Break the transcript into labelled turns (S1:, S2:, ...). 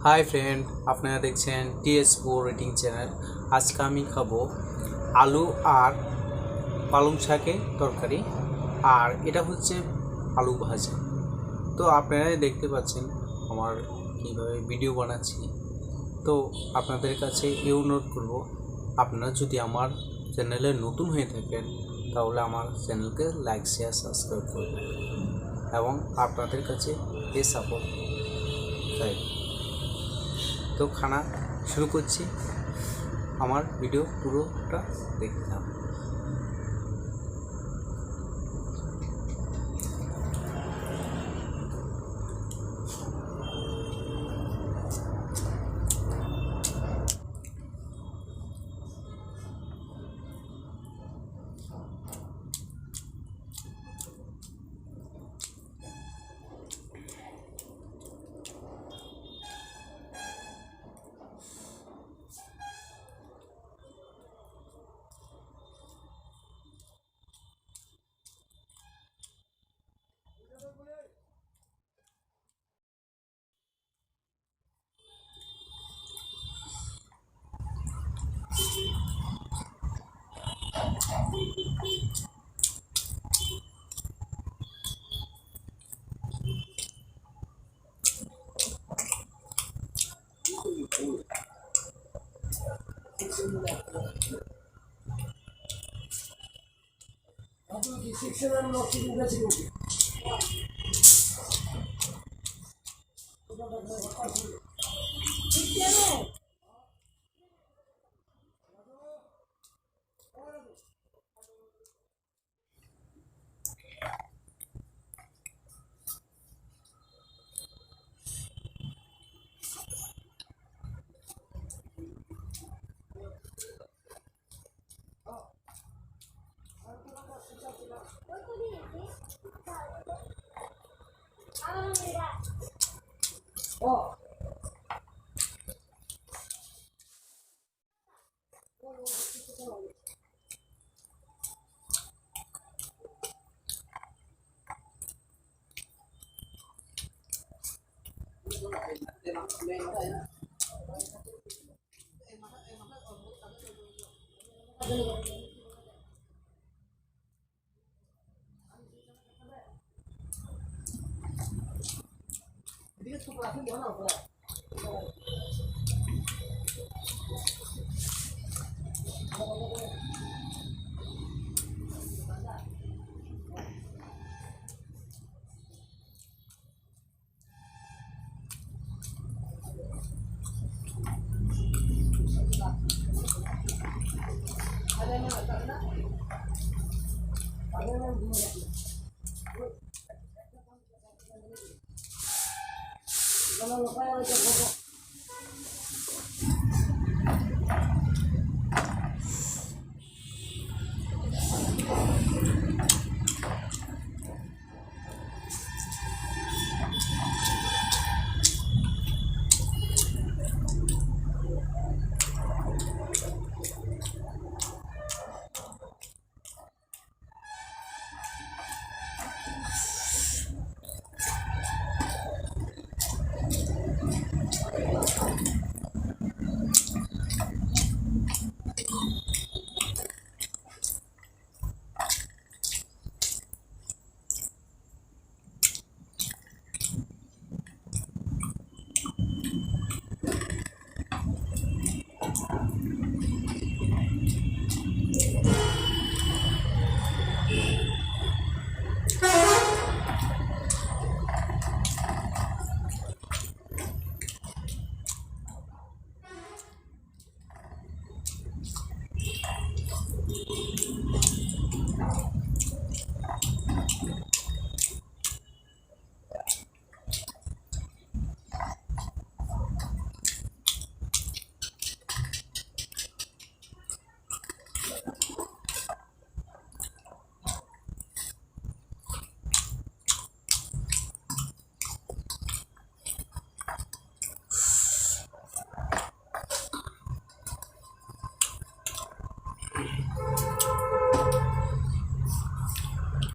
S1: Hi friend, আপনারা দেখছেন টিএস4 rating channel. আজকে আমি খাবো আলু আর পালং শাকের তরকারি, আর এটা হচ্ছে আলু ভাজা। তো আপনারাই দেখতে পাচ্ছেন আমার কীভাবে ভিডিও বানাচ্ছি। তো আপনাদের কাছে এই অনুরোধ করব, আপনারা যদি আমার চ্যানেলে নতুন হয়ে থাকেন তাহলে আমার চ্যানেলকে লাইক শেয়ার সাবস্ক্রাইব করবেন এবং আপনাদের কাছে এই সাপোর্ট চাই। তো খানা শুরু করছি, আমার ভিডিও পুরোটা দেখতে থাকুন।